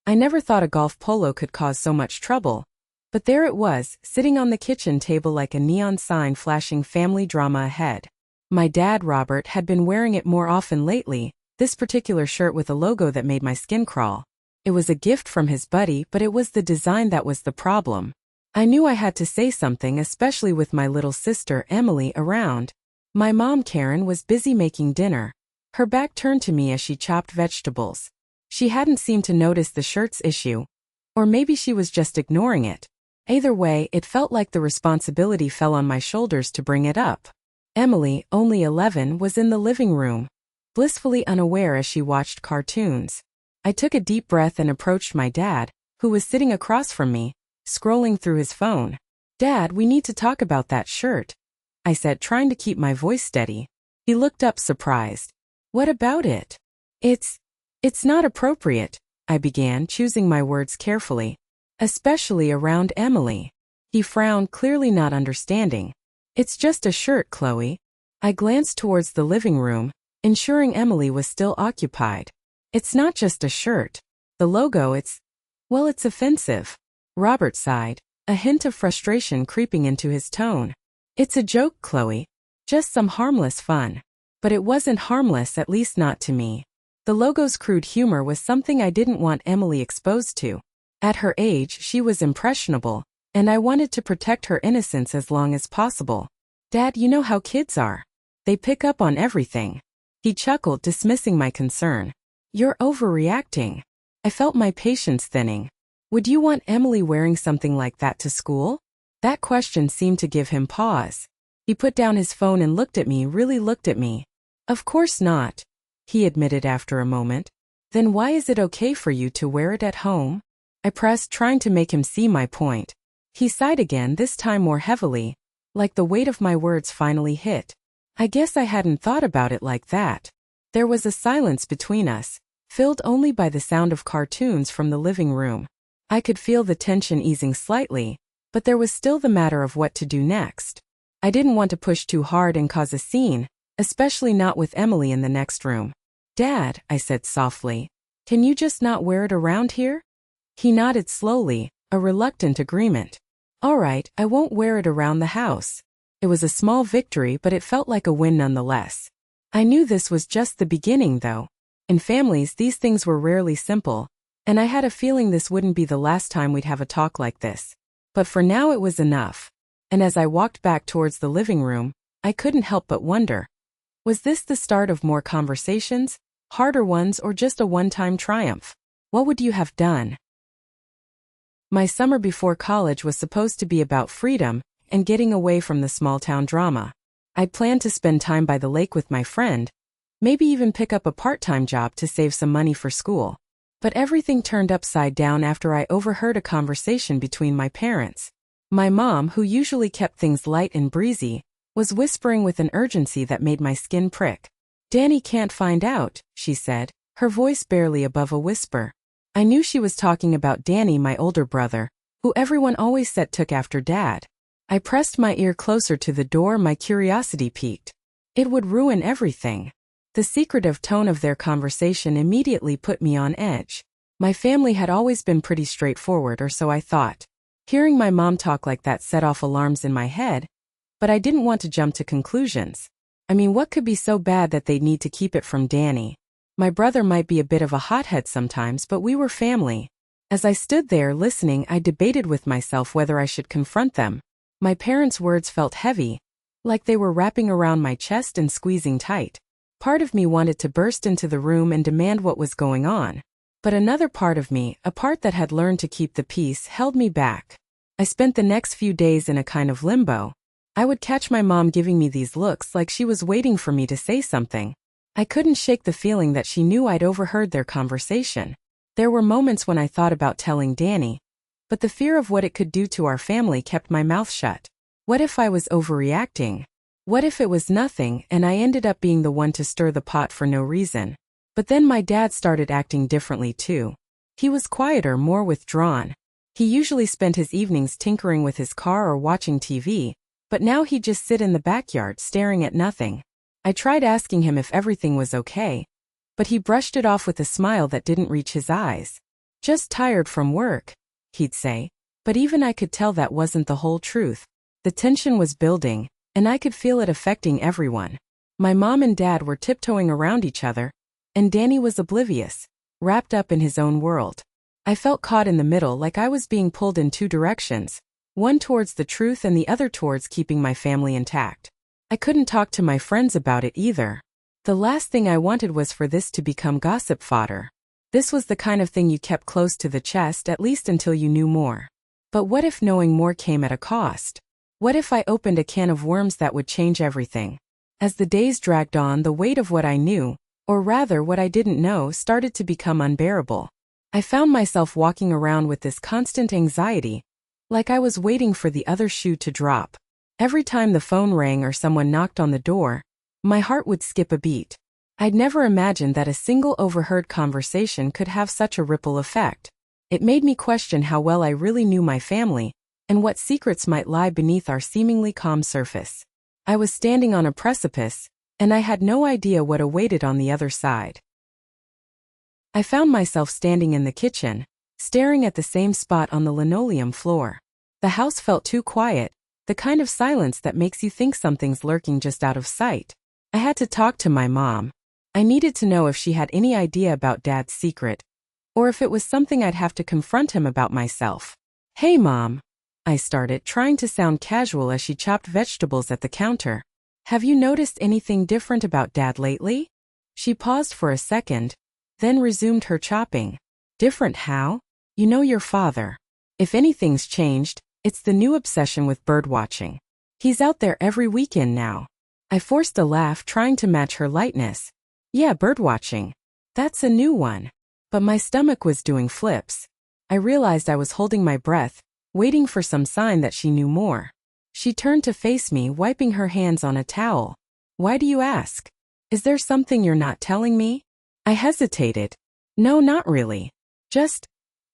I never thought a golf polo could cause so much trouble. But there it was, sitting on the kitchen table like a neon sign flashing family drama ahead. My dad, Robert, had been wearing it more often lately, this particular shirt with a logo that made my skin crawl. It was a gift from his buddy, but it was the design that was the problem. I knew I had to say something, especially with my little sister, Emily, around. My mom, Karen, was busy making dinner. Her back turned to me as she chopped vegetables. She hadn't seemed to notice the shirt's issue. Or maybe she was just ignoring it. Either way, it felt like the responsibility fell on my shoulders to bring it up. Emily, only 11, was in the living room, blissfully unaware as she watched cartoons. I took a deep breath and approached my dad, who was sitting across from me, scrolling through his phone. "Dad, we need to talk about that shirt," I said, trying to keep my voice steady. He looked up surprised. "What about it?" It's not appropriate," I began, choosing my words carefully. "Especially around Emily." He frowned, clearly not understanding. "It's just a shirt, Chloe." I glanced towards the living room, ensuring Emily was still occupied. "It's not just a shirt. The logo, it's offensive." Robert sighed, a hint of frustration creeping into his tone. "It's a joke, Chloe. Just some harmless fun." But it wasn't harmless, at least not to me. The logo's crude humor was something I didn't want Emily exposed to. At her age, she was impressionable, and I wanted to protect her innocence as long as possible. "Dad, you know how kids are. They pick up on everything." He chuckled, dismissing my concern. "You're overreacting." I felt my patience thinning. "Would you want Emily wearing something like that to school?" That question seemed to give him pause. He put down his phone and looked at me, really looked at me. "Of course not," he admitted after a moment. "Then why is it okay for you to wear it at home?" I pressed, trying to make him see my point. He sighed again, this time more heavily, like the weight of my words finally hit. I guess I hadn't thought about it like that. There was a silence between us, filled only by the sound of cartoons from the living room. I could feel the tension easing slightly, but there was still the matter of what to do next. I didn't want to push too hard and cause a scene, especially not with Emily in the next room. "Dad," I said softly, "can you just not wear it around here?" He nodded slowly, a reluctant agreement. "All right, I won't wear it around the house." It was a small victory, but it felt like a win nonetheless. I knew this was just the beginning, though. In families, these things were rarely simple, and I had a feeling this wouldn't be the last time we'd have a talk like this. But for now it was enough. And as I walked back towards the living room, I couldn't help but wonder. Was this the start of more conversations, harder ones, or just a one-time triumph? What would you have done? My summer before college was supposed to be about freedom and getting away from the small-town drama. I'd planned to spend time by the lake with my friend, maybe even pick up a part-time job to save some money for school. But everything turned upside down after I overheard a conversation between my parents. My mom, who usually kept things light and breezy, was whispering with an urgency that made my skin prick. "Danny can't find out," she said, her voice barely above a whisper. I knew she was talking about Danny, my older brother, who everyone always said took after Dad. I pressed my ear closer to the door, my curiosity piqued. It would ruin everything. The secretive tone of their conversation immediately put me on edge. My family had always been pretty straightforward, or so I thought. Hearing my mom talk like that set off alarms in my head, but I didn't want to jump to conclusions. I mean, what could be so bad that they'd need to keep it from Danny? My brother might be a bit of a hothead sometimes, but we were family. As I stood there listening, I debated with myself whether I should confront them. My parents' words felt heavy, like they were wrapping around my chest and squeezing tight. Part of me wanted to burst into the room and demand what was going on. But another part of me, a part that had learned to keep the peace, held me back. I spent the next few days in a kind of limbo. I would catch my mom giving me these looks like she was waiting for me to say something. I couldn't shake the feeling that she knew I'd overheard their conversation. There were moments when I thought about telling Danny, but the fear of what it could do to our family kept my mouth shut. What if I was overreacting? What if it was nothing and I ended up being the one to stir the pot for no reason? But then my dad started acting differently too. He was quieter, more withdrawn. He usually spent his evenings tinkering with his car or watching TV, but now he'd just sit in the backyard staring at nothing. I tried asking him if everything was okay, but he brushed it off with a smile that didn't reach his eyes. "Just tired from work," he'd say. But even I could tell that wasn't the whole truth. The tension was building, and I could feel it affecting everyone. My mom and dad were tiptoeing around each other, and Danny was oblivious, wrapped up in his own world. I felt caught in the middle, like I was being pulled in two directions, one towards the truth and the other towards keeping my family intact. I couldn't talk to my friends about it either. The last thing I wanted was for this to become gossip fodder. This was the kind of thing you kept close to the chest, at least until you knew more. But what if knowing more came at a cost? What if I opened a can of worms that would change everything? As the days dragged on, the weight of what I knew, or rather what I didn't know, started to become unbearable. I found myself walking around with this constant anxiety, like I was waiting for the other shoe to drop. Every time the phone rang or someone knocked on the door, my heart would skip a beat. I'd never imagined that a single overheard conversation could have such a ripple effect. It made me question how well I really knew my family, and what secrets might lie beneath our seemingly calm surface. I was standing on a precipice, and I had no idea what awaited on the other side. I found myself standing in the kitchen, staring at the same spot on the linoleum floor. The house felt too quiet, the kind of silence that makes you think something's lurking just out of sight. I had to talk to my mom. I needed to know if she had any idea about Dad's secret, or if it was something I'd have to confront him about myself. "Hey, Mom," I started, trying to sound casual as she chopped vegetables at the counter. "Have you noticed anything different about Dad lately?" She paused for a second, then resumed her chopping. "Different how? You know your father. If anything's changed, it's the new obsession with birdwatching. He's out there every weekend now." I forced a laugh, trying to match her lightness. "Yeah, birdwatching. That's a new one." But my stomach was doing flips. I realized I was holding my breath, waiting for some sign that she knew more. She turned to face me, wiping her hands on a towel. "Why do you ask? Is there something you're not telling me?" I hesitated. "No, not really. Just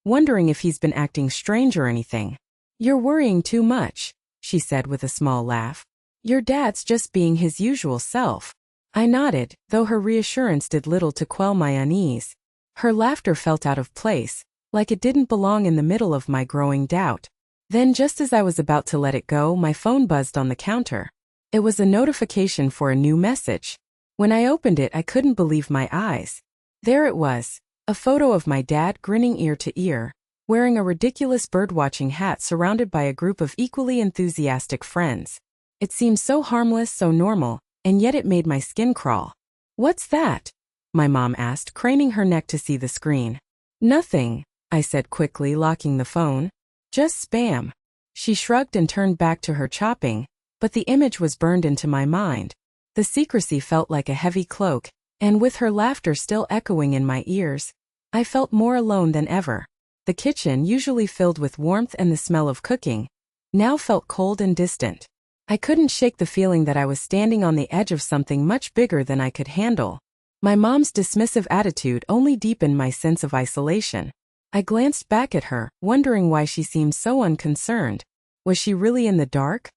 wondering if he's been acting strange or anything." "You're worrying too much," she said with a small laugh. "Your dad's just being his usual self." I nodded, though her reassurance did little to quell my unease. Her laughter felt out of place, like it didn't belong in the middle of my growing doubt. Then, just as I was about to let it go, my phone buzzed on the counter. It was a notification for a new message. When I opened it, I couldn't believe my eyes. There it was, a photo of my dad, grinning ear to ear, wearing a ridiculous birdwatching hat, surrounded by a group of equally enthusiastic friends. It seemed so harmless, so normal, and yet it made my skin crawl. "What's that?" my mom asked, craning her neck to see the screen. "Nothing," I said quickly, locking the phone. "Just spam." She shrugged and turned back to her chopping, but the image was burned into my mind. The secrecy felt like a heavy cloak, and with her laughter still echoing in my ears, I felt more alone than ever. The kitchen, usually filled with warmth and the smell of cooking, now felt cold and distant. I couldn't shake the feeling that I was standing on the edge of something much bigger than I could handle. My mom's dismissive attitude only deepened my sense of isolation. I glanced back at her, wondering why she seemed so unconcerned. Was she really in the dark?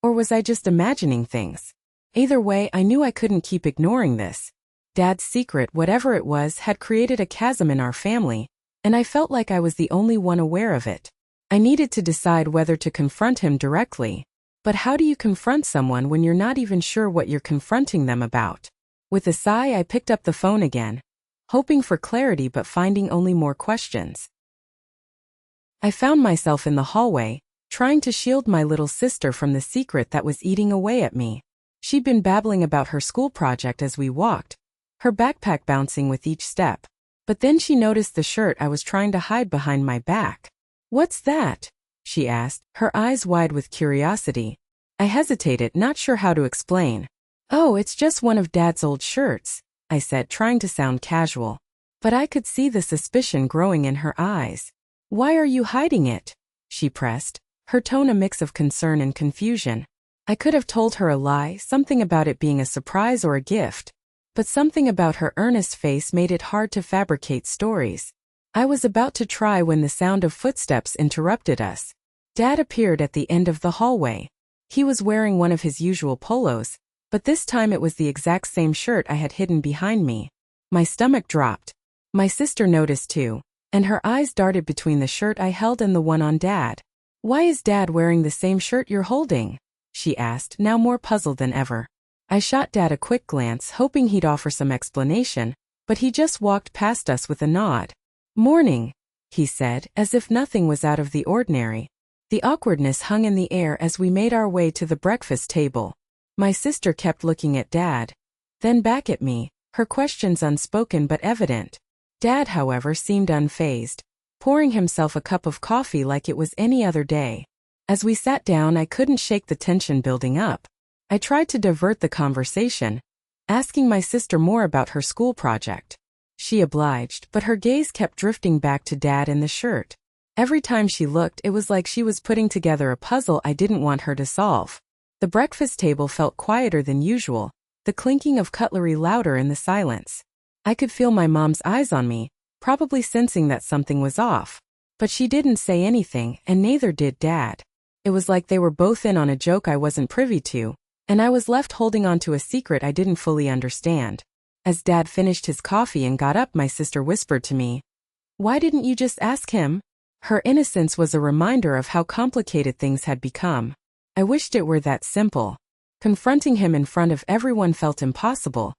Or was I just imagining things? Either way, I knew I couldn't keep ignoring this. Dad's secret, whatever it was, had created a chasm in our family, and I felt like I was the only one aware of it. I needed to decide whether to confront him directly. But how do you confront someone when you're not even sure what you're confronting them about? With a sigh, I picked up the phone again, hoping for clarity but finding only more questions. I found myself in the hallway, trying to shield my little sister from the secret that was eating away at me. She'd been babbling about her school project as we walked, her backpack bouncing with each step. But then she noticed the shirt I was trying to hide behind my back. "What's that?" she asked, her eyes wide with curiosity. I hesitated, not sure how to explain. "Oh, it's just one of Dad's old shirts," I said, trying to sound casual. But I could see the suspicion growing in her eyes. "Why are you hiding it?" she pressed, her tone a mix of concern and confusion. I could have told her a lie, something about it being a surprise or a gift, but something about her earnest face made it hard to fabricate stories. I was about to try when the sound of footsteps interrupted us. Dad appeared at the end of the hallway. He was wearing one of his usual polos, but this time it was the exact same shirt I had hidden behind me. My stomach dropped. My sister noticed too, and her eyes darted between the shirt I held and the one on Dad. "Why is Dad wearing the same shirt you're holding?" she asked, now more puzzled than ever. I shot Dad a quick glance, hoping he'd offer some explanation, but he just walked past us with a nod. "Morning," he said, as if nothing was out of the ordinary. The awkwardness hung in the air as we made our way to the breakfast table. My sister kept looking at Dad, then back at me, her questions unspoken but evident. Dad, however, seemed unfazed, pouring himself a cup of coffee like it was any other day. As we sat down, I couldn't shake the tension building up. I tried to divert the conversation, asking my sister more about her school project. She obliged, but her gaze kept drifting back to Dad and the shirt. Every time she looked, it was like she was putting together a puzzle I didn't want her to solve. The breakfast table felt quieter than usual, the clinking of cutlery louder in the silence. I could feel my mom's eyes on me, probably sensing that something was off. But she didn't say anything, and neither did Dad. It was like they were both in on a joke I wasn't privy to, and I was left holding on to a secret I didn't fully understand. As Dad finished his coffee and got up, my sister whispered to me, "Why didn't you just ask him?" Her innocence was a reminder of how complicated things had become. I wished it were that simple. Confronting him in front of everyone felt impossible,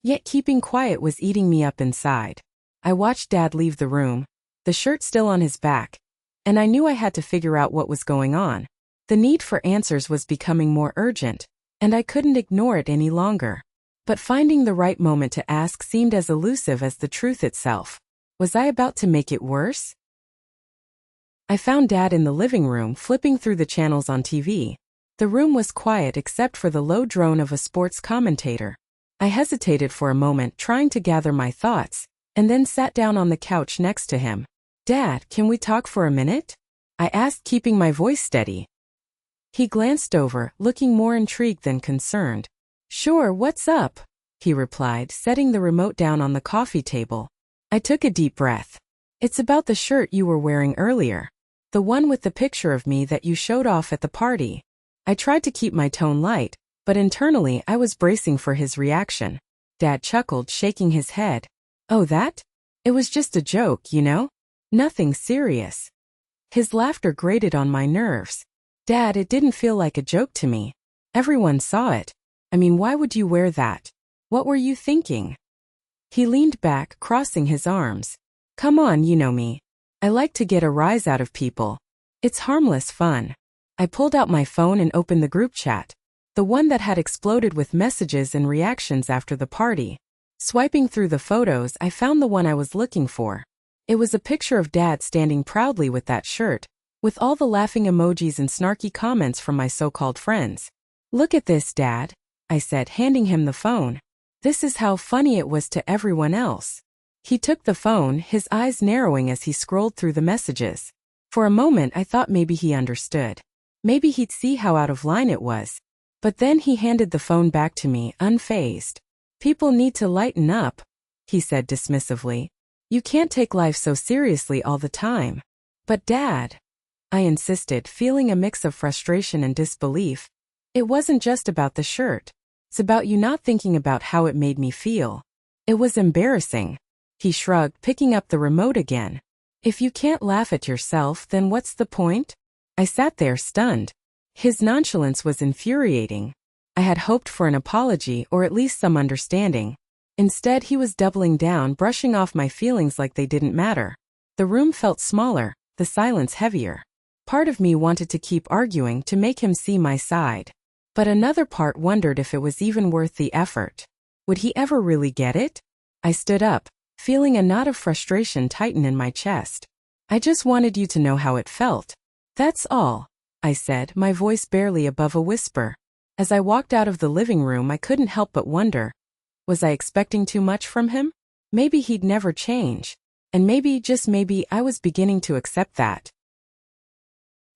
yet keeping quiet was eating me up inside. I watched Dad leave the room, the shirt still on his back, and I knew I had to figure out what was going on. The need for answers was becoming more urgent, and I couldn't ignore it any longer. But finding the right moment to ask seemed as elusive as the truth itself. Was I about to make it worse? I found Dad in the living room flipping through the channels on TV. The room was quiet except for the low drone of a sports commentator. I hesitated for a moment, trying to gather my thoughts, and then sat down on the couch next to him. "Dad, can we talk for a minute?" I asked, keeping my voice steady. He glanced over, looking more intrigued than concerned. "Sure, what's up?" he replied, setting the remote down on the coffee table. I took a deep breath. "It's about the shirt you were wearing earlier. The one with the picture of me that you showed off at the party." I tried to keep my tone light, but internally I was bracing for his reaction. Dad chuckled, shaking his head. "Oh, that? It was just a joke, you know? Nothing serious." His laughter grated on my nerves. "Dad, it didn't feel like a joke to me. Everyone saw it. I mean, why would you wear that? What were you thinking?" He leaned back, crossing his arms. "Come on, you know me. I like to get a rise out of people. It's harmless fun." I pulled out my phone and opened the group chat, the one that had exploded with messages and reactions after the party. Swiping through the photos, I found the one I was looking for. It was a picture of Dad standing proudly with that shirt, with all the laughing emojis and snarky comments from my so-called friends. "Look at this, Dad," I said, handing him the phone. "This is how funny it was to everyone else." He took the phone, his eyes narrowing as he scrolled through the messages. For a moment I thought maybe he understood. Maybe he'd see how out of line it was. But then he handed the phone back to me, unfazed. "People need to lighten up," he said dismissively. "You can't take life so seriously all the time." "But Dad," I insisted, feeling a mix of frustration and disbelief. "It wasn't just about the shirt. It's about you not thinking about how it made me feel." It was embarrassing. He shrugged, picking up the remote again. "If you can't laugh at yourself, then what's the point?" I sat there stunned. His nonchalance was infuriating. I had hoped for an apology or at least some understanding. Instead, he was doubling down, brushing off my feelings like they didn't matter. The room felt smaller, the silence heavier. Part of me wanted to keep arguing to make him see my side. But another part wondered if it was even worth the effort. Would he ever really get it? I stood up, feeling a knot of frustration tighten in my chest. "I just wanted you to know how it felt. That's all," I said, my voice barely above a whisper. As I walked out of the living room, I couldn't help but wonder. Was I expecting too much from him? Maybe he'd never change. And maybe, just maybe, I was beginning to accept that.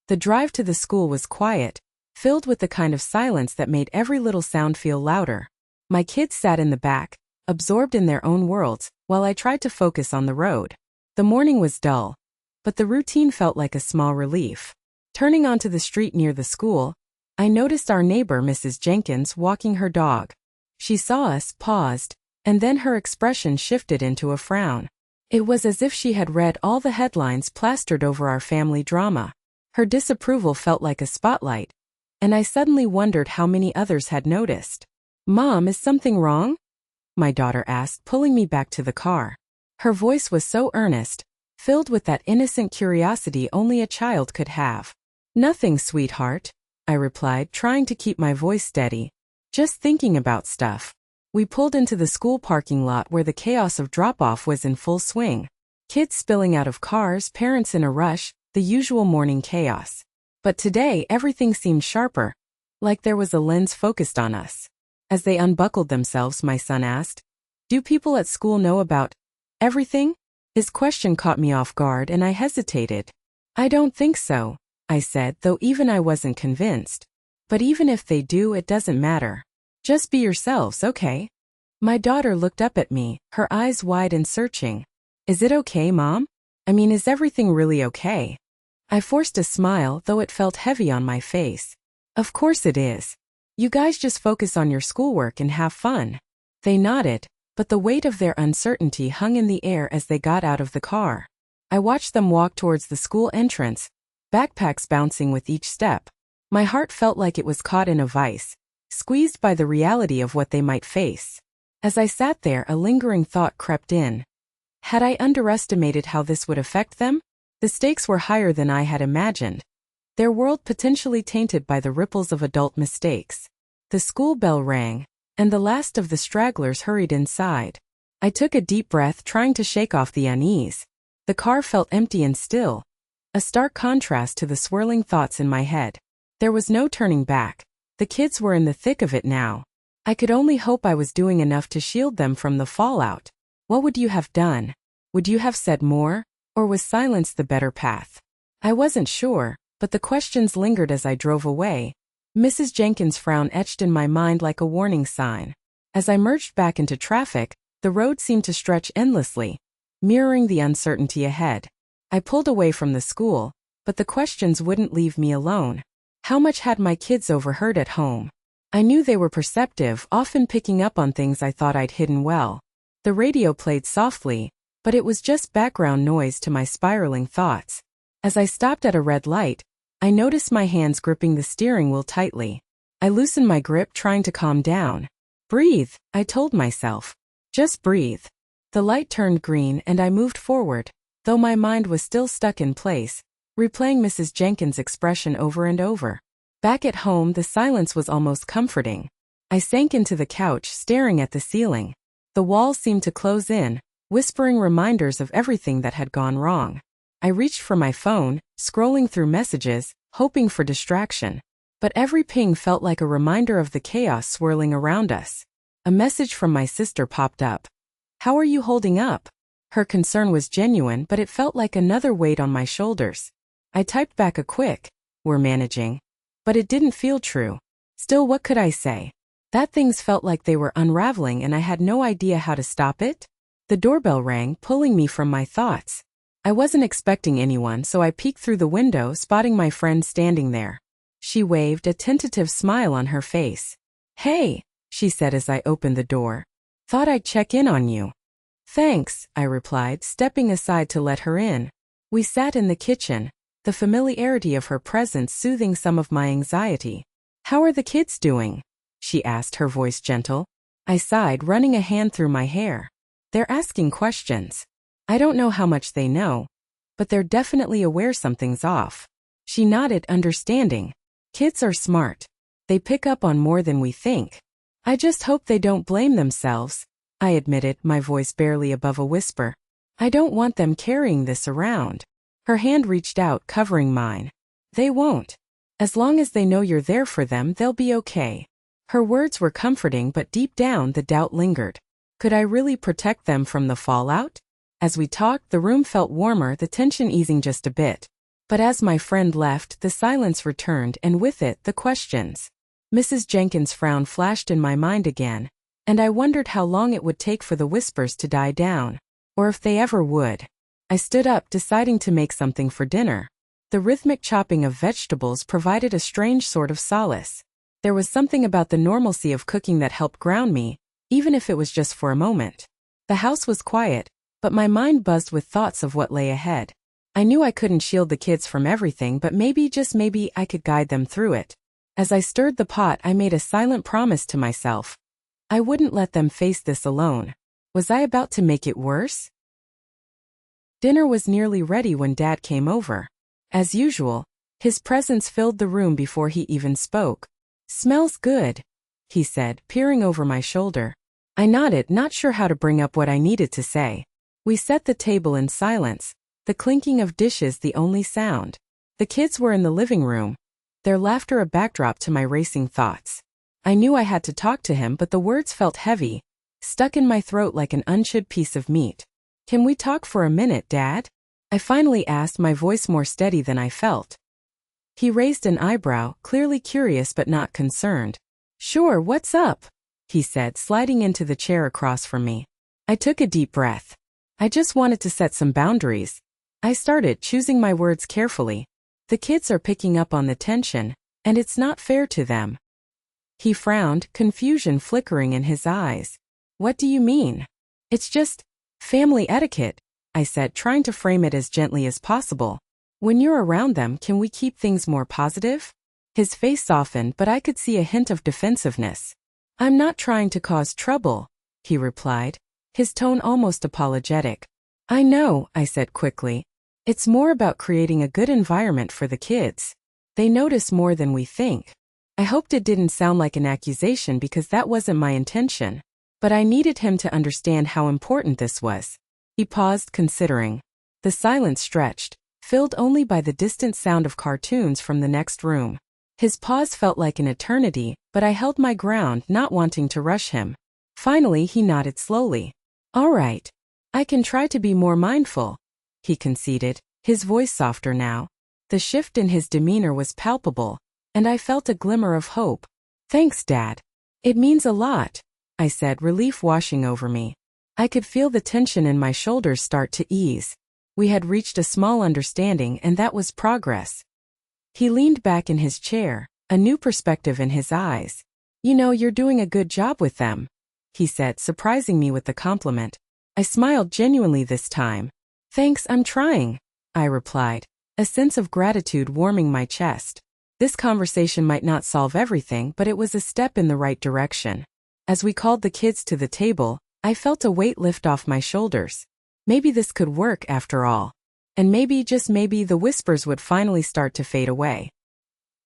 The drive to the school was quiet, filled with the kind of silence that made every little sound feel louder. My kids sat in the back, absorbed in their own worlds, while I tried to focus on the road. The morning was dull, but the routine felt like a small relief. Turning onto the street near the school, I noticed our neighbor, Mrs. Jenkins, walking her dog. She saw us, paused, and then her expression shifted into a frown. It was as if she had read all the headlines plastered over our family drama. Her disapproval felt like a spotlight, and I suddenly wondered how many others had noticed. "Mom, is something wrong?" my daughter asked, pulling me back to the car. Her voice was so earnest, filled with that innocent curiosity only a child could have. "Nothing, sweetheart," I replied, trying to keep my voice steady. "Just thinking about stuff." We pulled into the school parking lot where the chaos of drop-off was in full swing. Kids spilling out of cars, parents in a rush, the usual morning chaos. But today everything seemed sharper, like there was a lens focused on us. As they unbuckled themselves, my son asked, "Do people at school know about everything?" His question caught me off guard and I hesitated. "I don't think so," I said, though even I wasn't convinced. "But even if they do, it doesn't matter. Just be yourselves, okay?" My daughter looked up at me, her eyes wide and searching. "Is it okay, Mom? I mean, is everything really okay?" I forced a smile, though it felt heavy on my face. "Of course it is. You guys just focus on your schoolwork and have fun." They nodded, but the weight of their uncertainty hung in the air as they got out of the car. I watched them walk towards the school entrance, backpacks bouncing with each step. My heart felt like it was caught in a vice, squeezed by the reality of what they might face. As I sat there, a lingering thought crept in. Had I underestimated how this would affect them? The stakes were higher than I had imagined, their world potentially tainted by the ripples of adult mistakes. The school bell rang, and the last of the stragglers hurried inside. I took a deep breath, trying to shake off the unease. The car felt empty and still, a stark contrast to the swirling thoughts in my head. There was no turning back. The kids were in the thick of it now. I could only hope I was doing enough to shield them from the fallout. What would you have done? Would you have said more, or was silence the better path? I wasn't sure, but the questions lingered as I drove away. Mrs. Jenkins' frown etched in my mind like a warning sign. As I merged back into traffic, the road seemed to stretch endlessly, mirroring the uncertainty ahead. I pulled away from the school, but the questions wouldn't leave me alone. How much had my kids overheard at home? I knew they were perceptive, often picking up on things I thought I'd hidden well. The radio played softly, but it was just background noise to my spiraling thoughts. As I stopped at a red light, I noticed my hands gripping the steering wheel tightly. I loosened my grip, trying to calm down. "Breathe," I told myself. "Just breathe." The light turned green and I moved forward, though my mind was still stuck in place, replaying Mrs. Jenkins' expression over and over. Back at home, the silence was almost comforting. I sank into the couch, staring at the ceiling. The walls seemed to close in, whispering reminders of everything that had gone wrong. I reached for my phone, scrolling through messages, hoping for distraction. But every ping felt like a reminder of the chaos swirling around us. A message from my sister popped up. "How are you holding up?" Her concern was genuine, but it felt like another weight on my shoulders. I typed back a quick, "We're managing." But it didn't feel true. Still, what could I say? That things felt like they were unraveling and I had no idea how to stop it. The doorbell rang, pulling me from my thoughts. I wasn't expecting anyone, so I peeked through the window, spotting my friend standing there. She waved, a tentative smile on her face. "Hey," she said as I opened the door. "Thought I'd check in on you." "Thanks," I replied, stepping aside to let her in. We sat in the kitchen, the familiarity of her presence soothing some of my anxiety. "How are the kids doing?" she asked, her voice gentle. I sighed, running a hand through my hair. "They're asking questions. I don't know how much they know, but they're definitely aware something's off." She nodded, understanding. "Kids are smart. They pick up on more than we think." "I just hope they don't blame themselves," I admitted, my voice barely above a whisper. "I don't want them carrying this around." Her hand reached out, covering mine. "They won't. As long as they know you're there for them, they'll be okay." Her words were comforting, but deep down the doubt lingered. Could I really protect them from the fallout? As we talked, the room felt warmer, the tension easing just a bit. But as my friend left, the silence returned, and with it, the questions. Mrs. Jenkins' frown flashed in my mind again, and I wondered how long it would take for the whispers to die down, or if they ever would. I stood up, deciding to make something for dinner. The rhythmic chopping of vegetables provided a strange sort of solace. There was something about the normalcy of cooking that helped ground me, even if it was just for a moment. The house was quiet, but my mind buzzed with thoughts of what lay ahead. I knew I couldn't shield the kids from everything, but maybe, just maybe, I could guide them through it. As I stirred the pot, I made a silent promise to myself. I wouldn't let them face this alone. Was I about to make it worse? Dinner was nearly ready when Dad came over. As usual, his presence filled the room before he even spoke. "Smells good," he said, peering over my shoulder. I nodded, not sure how to bring up what I needed to say. We set the table in silence, the clinking of dishes the only sound. The kids were in the living room, their laughter a backdrop to my racing thoughts. I knew I had to talk to him, but the words felt heavy, stuck in my throat like an unchewed piece of meat. "Can we talk for a minute, Dad?" I finally asked, my voice more steady than I felt. He raised an eyebrow, clearly curious but not concerned. "Sure, what's up?" he said, sliding into the chair across from me. I took a deep breath. "I just wanted to set some boundaries." I started, choosing my words carefully. "The kids are picking up on the tension, and it's not fair to them." He frowned, confusion flickering in his eyes. "What do you mean?" "It's just family etiquette," I said, trying to frame it as gently as possible. "When you're around them, can we keep things more positive?" His face softened, but I could see a hint of defensiveness. "I'm not trying to cause trouble," he replied, his tone almost apologetic. "I know," I said quickly. "It's more about creating a good environment for the kids. They notice more than we think." I hoped it didn't sound like an accusation because that wasn't my intention. But I needed him to understand how important this was. He paused, considering. The silence stretched, filled only by the distant sound of cartoons from the next room. His pause felt like an eternity, but I held my ground, not wanting to rush him. Finally, he nodded slowly. "All right. I can try to be more mindful," he conceded, his voice softer now. The shift in his demeanor was palpable, and I felt a glimmer of hope. "Thanks, Dad. It means a lot," I said, relief washing over me. I could feel the tension in my shoulders start to ease. We had reached a small understanding, and that was progress. He leaned back in his chair, a new perspective in his eyes. "You know, you're doing a good job with them," he said, surprising me with the compliment. I smiled genuinely this time. "Thanks, I'm trying," I replied, a sense of gratitude warming my chest. This conversation might not solve everything, but it was a step in the right direction. As we called the kids to the table, I felt a weight lift off my shoulders. Maybe this could work after all. And maybe, just maybe, the whispers would finally start to fade away.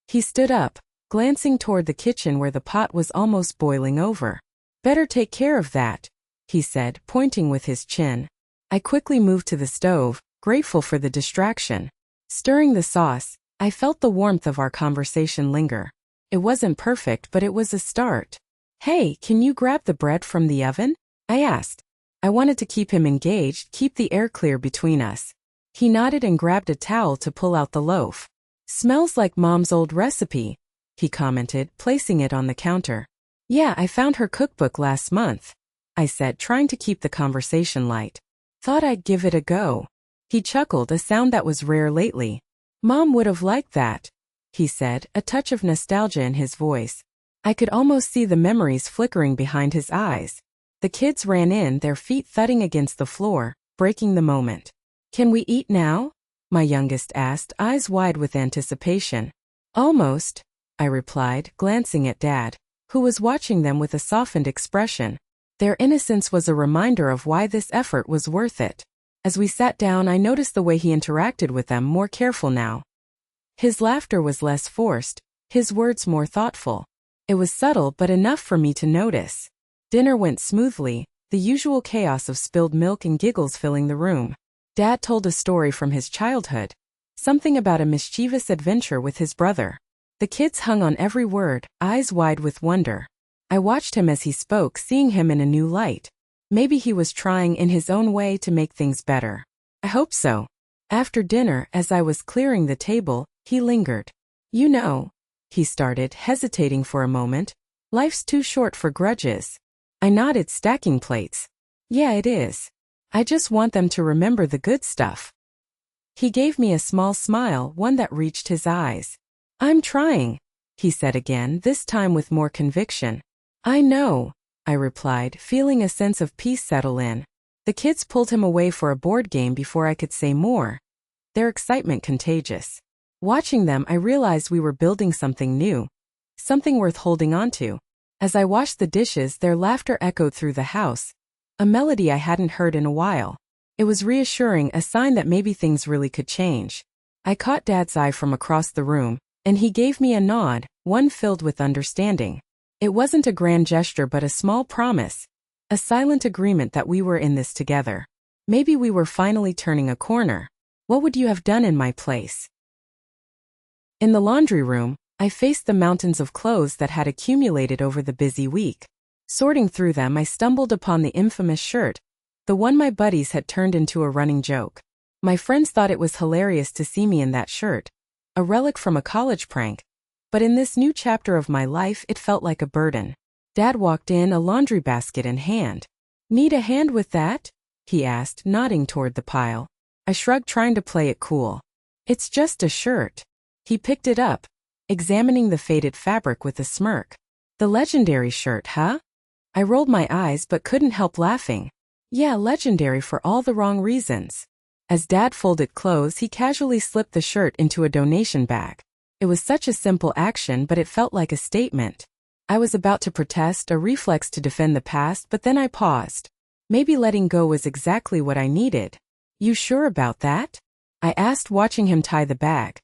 He stood up, glancing toward the kitchen where the pot was almost boiling over. "Better take care of that," he said, pointing with his chin. I quickly moved to the stove, grateful for the distraction. Stirring the sauce, I felt the warmth of our conversation linger. It wasn't perfect, but it was a start. "Hey, can you grab the bread from the oven?" I asked. I wanted to keep him engaged, keep the air clear between us. He nodded and grabbed a towel to pull out the loaf. "Smells like Mom's old recipe," he commented, placing it on the counter. "Yeah, I found her cookbook last month," I said, trying to keep the conversation light. "Thought I'd give it a go." He chuckled, a sound that was rare lately. "Mom would have liked that," he said, a touch of nostalgia in his voice. I could almost see the memories flickering behind his eyes. The kids ran in, their feet thudding against the floor, breaking the moment. "Can we eat now?" my youngest asked, eyes wide with anticipation. "Almost," I replied, glancing at Dad, who was watching them with a softened expression. Their innocence was a reminder of why this effort was worth it. As we sat down, I noticed the way he interacted with them, more careful now. His laughter was less forced, his words more thoughtful. It was subtle, but enough for me to notice. Dinner went smoothly, the usual chaos of spilled milk and giggles filling the room. Dad told a story from his childhood, something about a mischievous adventure with his brother. The kids hung on every word, eyes wide with wonder. I watched him as he spoke, seeing him in a new light. Maybe he was trying in his own way to make things better. I hope so. After dinner, as I was clearing the table, he lingered. "You know," he started, hesitating for a moment, "life's too short for grudges." I nodded, stacking plates. "Yeah, it is. I just want them to remember the good stuff." He gave me a small smile, one that reached his eyes. "I'm trying," he said again, this time with more conviction. "I know," I replied, feeling a sense of peace settle in. The kids pulled him away for a board game before I could say more, their excitement contagious. Watching them, I realized we were building something new, something worth holding on to. As I washed the dishes, their laughter echoed through the house, a melody I hadn't heard in a while. It was reassuring, a sign that maybe things really could change. I caught Dad's eye from across the room, and he gave me a nod, one filled with understanding. It wasn't a grand gesture but a small promise, a silent agreement that we were in this together. Maybe we were finally turning a corner. What would you have done in my place? In the laundry room, I faced the mountains of clothes that had accumulated over the busy week. Sorting through them, I stumbled upon the infamous shirt, the one my buddies had turned into a running joke. My friends thought it was hilarious to see me in that shirt, a relic from a college prank. But in this new chapter of my life, it felt like a burden. Dad walked in, a laundry basket in hand. "Need a hand with that?" he asked, nodding toward the pile. I shrugged, trying to play it cool. "It's just a shirt." He picked it up, examining the faded fabric with a smirk. "The legendary shirt, huh?" I rolled my eyes but couldn't help laughing. "Yeah, legendary for all the wrong reasons." As Dad folded clothes, he casually slipped the shirt into a donation bag. It was such a simple action, but it felt like a statement. I was about to protest, a reflex to defend the past, but then I paused. Maybe letting go was exactly what I needed. "You sure about that?" I asked, watching him tie the bag.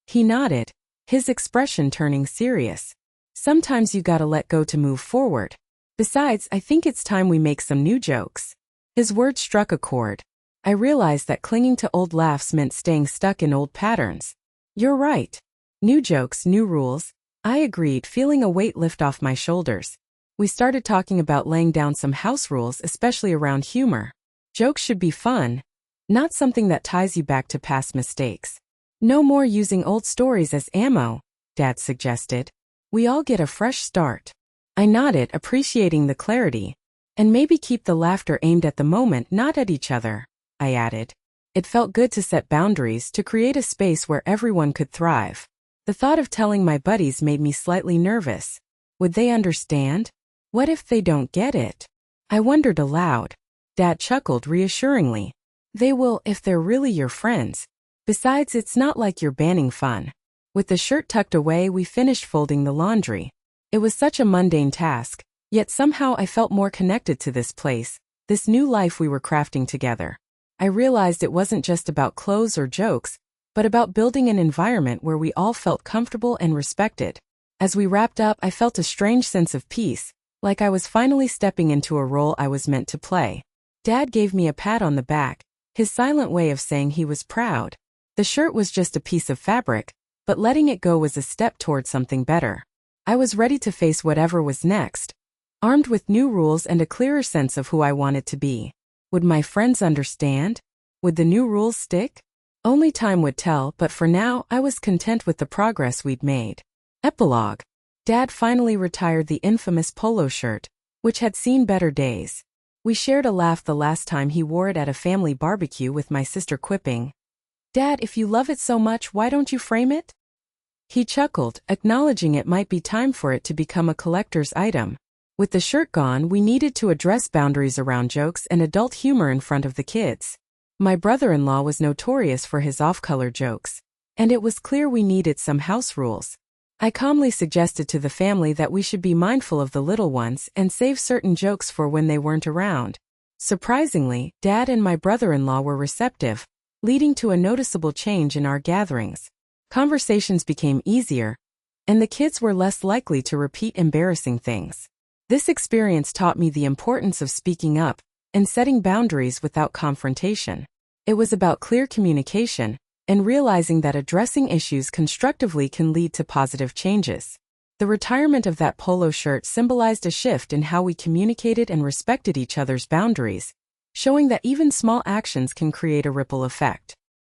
He nodded, his expression turning serious. "Sometimes you gotta let go to move forward. Besides, I think it's time we make some new jokes." His words struck a chord. I realized that clinging to old laughs meant staying stuck in old patterns. "You're right. New jokes, new rules." I agreed, feeling a weight lift off my shoulders. We started talking about laying down some house rules, especially around humor. Jokes should be fun, not something that ties you back to past mistakes. "No more using old stories as ammo," Dad suggested. "We all get a fresh start." I nodded, appreciating the clarity. "And maybe keep the laughter aimed at the moment, not at each other," I added. It felt good to set boundaries, to create a space where everyone could thrive. The thought of telling my buddies made me slightly nervous. Would they understand? What if they don't get it? I wondered aloud. Dad chuckled reassuringly. "They will if they're really your friends. Besides, it's not like you're banning fun." With the shirt tucked away, we finished folding the laundry. It was such a mundane task, yet somehow I felt more connected to this place, this new life we were crafting together. I realized it wasn't just about clothes or jokes, but about building an environment where we all felt comfortable and respected. As we wrapped up, I felt a strange sense of peace, like I was finally stepping into a role I was meant to play. Dad gave me a pat on the back, his silent way of saying he was proud. The shirt was just a piece of fabric, but letting it go was a step toward something better. I was ready to face whatever was next, armed with new rules and a clearer sense of who I wanted to be. Would my friends understand? Would the new rules stick? Only time would tell, but for now, I was content with the progress we'd made. Epilogue. Dad finally retired the infamous polo shirt, which had seen better days. We shared a laugh the last time he wore it at a family barbecue, with my sister quipping, "Dad, if you love it so much, why don't you frame it?" He chuckled, acknowledging it might be time for it to become a collector's item. With the shirt gone, we needed to address boundaries around jokes and adult humor in front of the kids. My brother-in-law was notorious for his off-color jokes, and it was clear we needed some house rules. I calmly suggested to the family that we should be mindful of the little ones and save certain jokes for when they weren't around. Surprisingly, Dad and my brother-in-law were receptive, leading to a noticeable change in our gatherings. Conversations became easier, and the kids were less likely to repeat embarrassing things. This experience taught me the importance of speaking up and setting boundaries without confrontation. It was about clear communication and realizing that addressing issues constructively can lead to positive changes. The retirement of that polo shirt symbolized a shift in how we communicated and respected each other's boundaries, showing that even small actions can create a ripple effect.